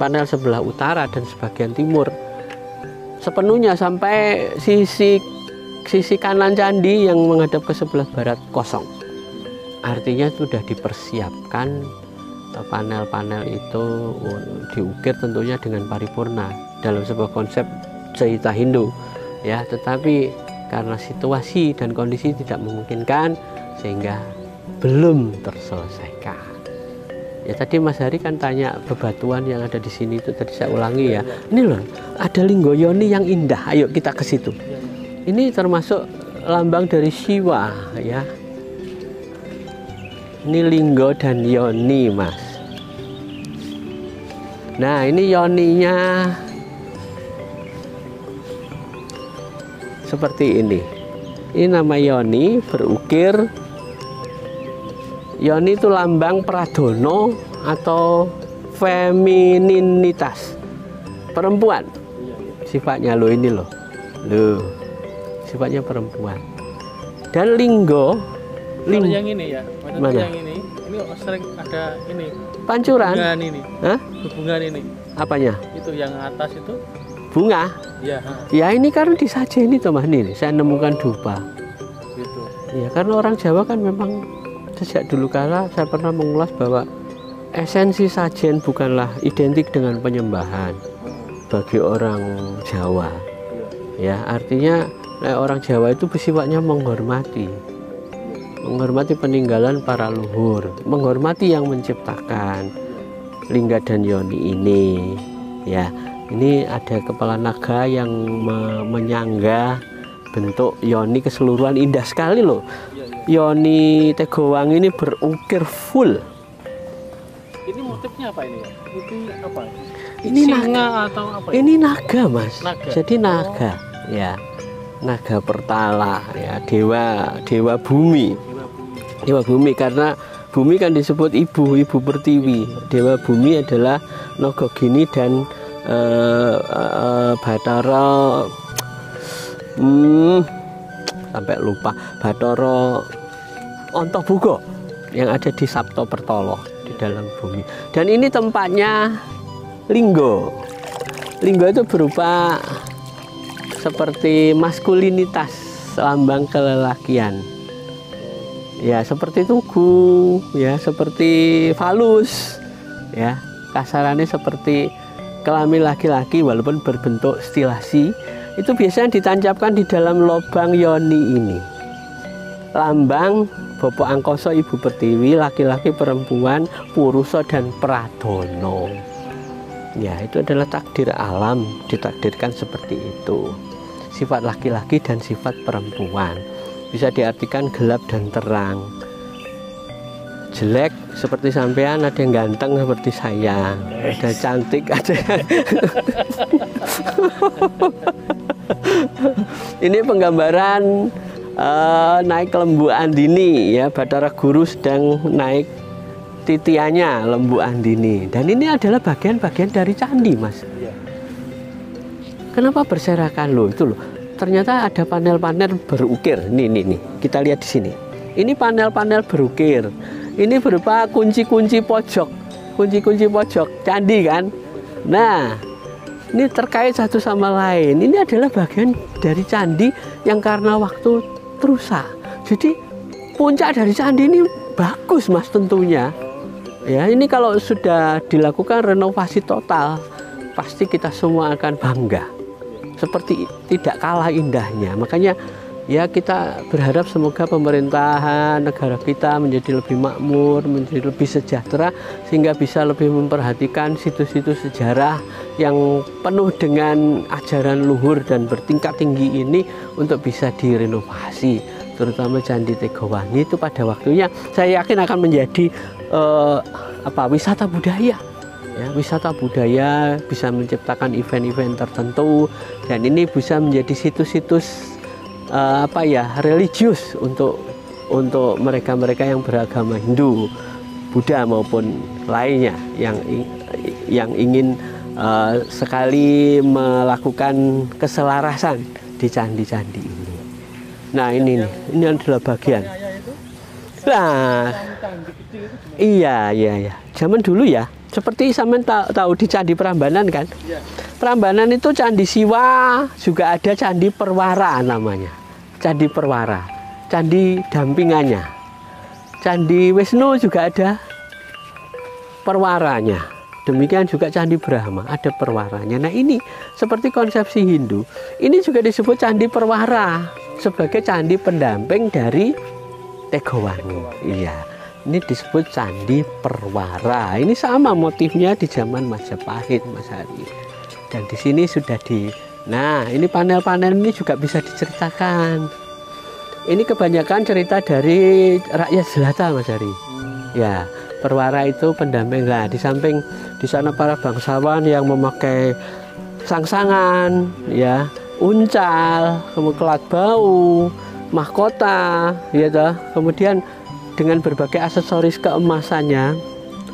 panel sebelah utara dan sebagian timur sepenuhnya sampai sisi kanan candi yang menghadap ke sebelah barat kosong. Artinya sudah dipersiapkan panel-panel itu diukir tentunya dengan paripurna dalam sebuah konsep cerita Hindu ya, tetapi karena situasi dan kondisi tidak memungkinkan sehingga belum terselesaikan. Ya tadi Mas Hari kan tanya bebatuan yang ada di sini itu, tadi saya ulangi ya. Ini loh, ada linggo yoni yang indah. Ayo kita ke situ. Ini termasuk lambang dari Siwa ya. Ini linggo dan yoni, Mas. Nah, ini yoninya seperti ini. Ini nama yoni, berukir. Yoni itu lambang pradono atau femininitas, perempuan. Sifatnya loh, ini loh, sifatnya perempuan. Dan linggo yang ini ya, mana? Yang ini sering ada ini. Pancuran. Hubungan ini. Hah? Hubungan ini. Apanya? Itu yang atas itu. Bunga. Ya. Ya ini karena disajeni toh Mas nih. Saya nemukan dupa. Gitu. Ya karena orang Jawa kan memang sejak dulu kala saya pernah mengulas bahwa esensi sajen bukanlah identik dengan penyembahan bagi orang Jawa. Ya artinya orang Jawa itu bersifatnya menghormati peninggalan para luhur, menghormati yang menciptakan lingga dan yoni ini. Ya, ini ada kepala naga yang menyangga bentuk yoni keseluruhan, indah sekali loh. Yoni Tegowangi ini berukir full. Ini motifnya apa ini? Ini apa? Ini singa naga atau apa? Ini naga, Mas. Naga. Jadi naga, ya. Naga Pertala, ya, dewa bumi. Dewa bumi karena bumi kan disebut ibu pertiwi. Dewa bumi adalah Nogogini dan Bathara sampai lupa, Bathara Antaboga yang ada di Sapta Pertolo di dalam bumi. Dan ini tempatnya linggo. Linggo itu berupa seperti maskulinitas, lambang kelelakian. Ya, seperti tugu, ya, seperti falus, ya, kasarannya seperti kelamin laki-laki walaupun berbentuk stilasi. Itu biasanya ditancapkan di dalam lubang yoni ini. Lambang Bopo Angkoso, Ibu Pertiwi, laki-laki perempuan, Purusa dan Pradono. Ya, itu adalah takdir alam, ditakdirkan seperti itu. Sifat laki-laki dan sifat perempuan. Bisa diartikan gelap dan terang. Jelek seperti sampean, ada yang ganteng seperti saya, ada cantik, ada ini penggambaran naik lembu andini ya, Bathara Guru sedang naik titiannya lembu andini, dan ini adalah bagian-bagian dari candi, Mas. Kenapa berserakan loh? Itu loh, ternyata ada panel-panel berukir. Nih, kita lihat di sini. Ini panel-panel berukir. Ini berupa kunci-kunci pojok candi kan. Nah, ini terkait satu sama lain. Ini adalah bagian dari candi yang karena waktu rusak. Jadi puncak dari candi ini bagus, Mas, tentunya. Ya, ini kalau sudah dilakukan renovasi total, pasti kita semua akan bangga. Seperti tidak kalah indahnya. Makanya ya kita berharap semoga pemerintahan negara kita menjadi lebih makmur, menjadi lebih sejahtera, sehingga bisa lebih memperhatikan situs-situs sejarah yang penuh dengan ajaran luhur dan bertingkat tinggi ini untuk bisa direnovasi, terutama Candi Tegowangi itu pada waktunya saya yakin akan menjadi wisata budaya. Ya, wisata budaya bisa menciptakan event-event tertentu, dan ini bisa menjadi situs-situs religius untuk mereka-mereka yang beragama Hindu, Buddha maupun lainnya yang ingin sekali melakukan keselarasan di candi-candi ini. Nah ini adalah bagian. Nah, iya. Zaman dulu ya, seperti sampean tahu di Candi Prambanan kan? Prambanan itu Candi Siwa, juga ada Candi Perwara namanya. Candi Perwara, candi dampingannya. Candi Wisnu juga ada perwaranya. Demikian juga Candi Brahma ada perwaranya. Nah ini seperti konsepsi Hindu, ini juga disebut Candi Perwara sebagai candi pendamping dari Tegowangi. Iya, ini disebut Candi Perwara. Ini sama motifnya di zaman Majapahit, Mas Hari. Dan di sini sudah nah ini panel-panel ini juga bisa diceritakan. Ini kebanyakan cerita dari rakyat jelata, Mas Hari. Ya. Perwara itu pendamping. Lah di samping di sana para bangsawan yang memakai sangsangan, ya, uncal, kemudian kelat bau, mahkota, ya toh. Kemudian dengan berbagai aksesoris keemasannya,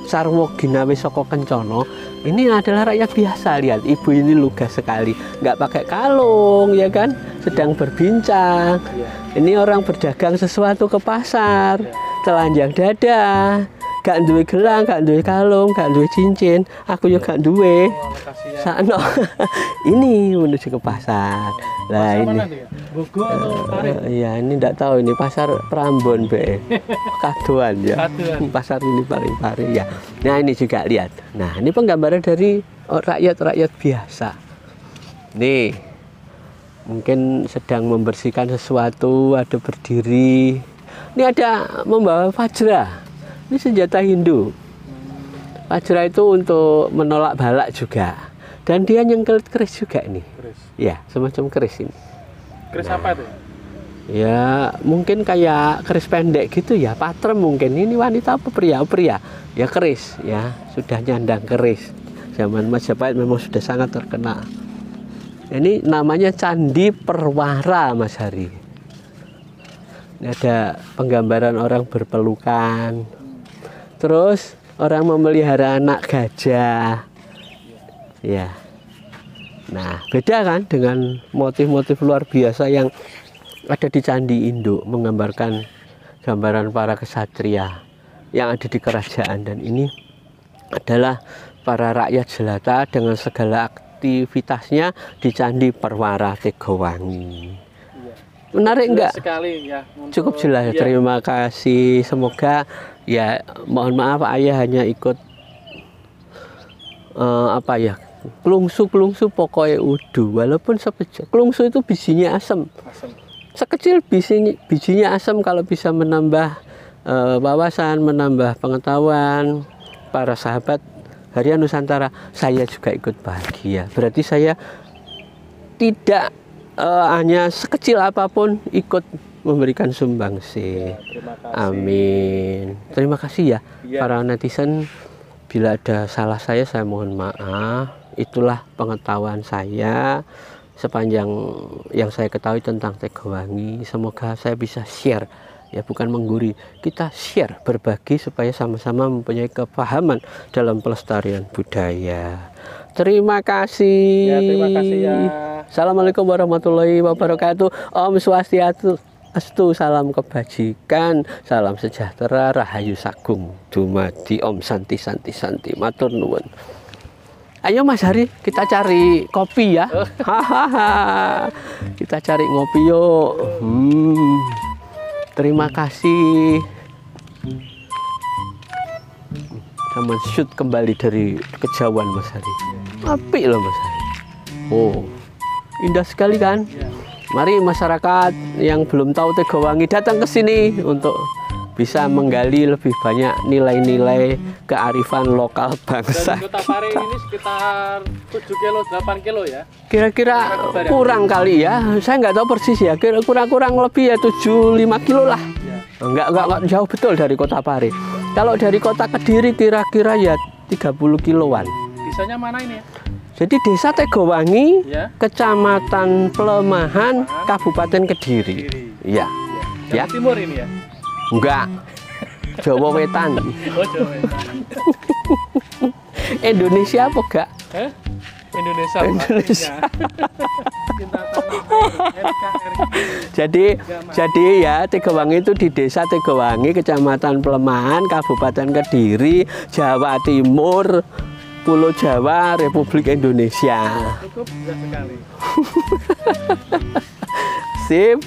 sarwo ginawe saka kencono. Ini adalah rakyat biasa. Lihat, ibu ini lugas sekali, nggak pakai kalung, ya kan, sedang berbincang. Ini orang berdagang sesuatu ke pasar, telanjang dada, gak duwe gelang, gak duwe kalung, gak duwe cincin, aku juga gak duwe. Sano. Ini menuju ke pasar. Lah ini. Bogo atau Pari? Iya, ini enggak tahu ini pasar Prambon be. Kaduan ya. Pasar ini paling Pari ya. Nah, ini juga lihat. Nah, ini penggambaran dari rakyat-rakyat biasa. Nih. Mungkin sedang membersihkan sesuatu, ada berdiri. Ini ada membawa vajra. Ini senjata Hindu. Vajra itu untuk menolak balak juga. Dan dia nyengkel keris juga ini. Keris. Ya, semacam keris ini. Keris apa itu? Ya, mungkin kayak keris pendek gitu ya, patrem mungkin. Ini wanita apa pria? Pria. Ya keris, ya. Sudah nyandang keris. Zaman Majapahit memang sudah sangat terkenal. Ini namanya Candi Perwara, Mas Hari. Ini ada penggambaran orang berpelukan. Terus orang memelihara anak gajah. Ya. Nah, beda kan dengan motif-motif luar biasa yang ada di candi Indo, menggambarkan gambaran para kesatria yang ada di kerajaan. Dan ini adalah para rakyat jelata dengan segala aktivitasnya di Candi Perwara Tegowangi. Menarik enggak? Sekali ya. Cukup jelas ya. Terima kasih. Semoga ya, mohon maaf ayah hanya ikut kelungsu pokoknya udu, walaupun sepejat. Kelungsu itu bijinya asam. Sekecil bijinya asam, kalau bisa menambah wawasan, menambah pengetahuan para sahabat Harian Nusantara, saya juga ikut bahagia. Berarti saya tidak hanya sekecil apapun ikut memberikan sumbangsi. Amin. Terima kasih ya, para netizen. Bila ada salah saya mohon maaf. Itulah pengetahuan saya sepanjang yang saya ketahui tentang Tegowangi. Semoga saya bisa share, ya, bukan mengguri. Kita share, berbagi supaya sama-sama mempunyai kepahaman dalam pelestarian budaya. Terima kasih. Ya, terima kasih ya. Assalamualaikum warahmatullahi wabarakatuh. Om Swastiastu. Salam kebajikan, salam sejahtera, rahayu sagung, dumadi, om santi santi santi, matur nuwun. Ayo Mas Hari, kita cari kopi ya. Hahaha. Kita cari ngopi yuk. Terima kasih. Sama shoot kembali dari kejauhan Mas Hari. Apik loh Mas Hari. Oh, indah sekali kan? Mari masyarakat yang belum tahu Tegowangi datang ke sini untuk bisa menggali lebih banyak nilai-nilai kearifan lokal bangsa. Dari Kota Pari ini sekitar 7 kilo, 8 kilo ya? Kira-kira kurang kali ya. Saya nggak tahu persis ya. Kurang lebih ya 7-5 kilo lah. Ya. Enggak jauh betul dari Kota Pari. Kalau dari Kota Kediri kira-kira ya 30 kiloan. Desanya mana ini ya? Jadi Desa Tegowangi, ya, Kecamatan Pelemahan, Kabupaten Kediri. Iya. Ya. Timur ini ya? Enggak. Jawa Wetan. Oh, Jawa Wetan. Indonesia apa enggak? Indonesia. Indonesia. Cinta tanah air, NKRI. Jadi ya Tegawangi itu di desa Tegawangi, Kecamatan Pelemahan, Kabupaten Kediri, Jawa Timur, Pulau Jawa, Republik Indonesia. Cukup jelas sekali. Sip.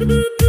Thank you.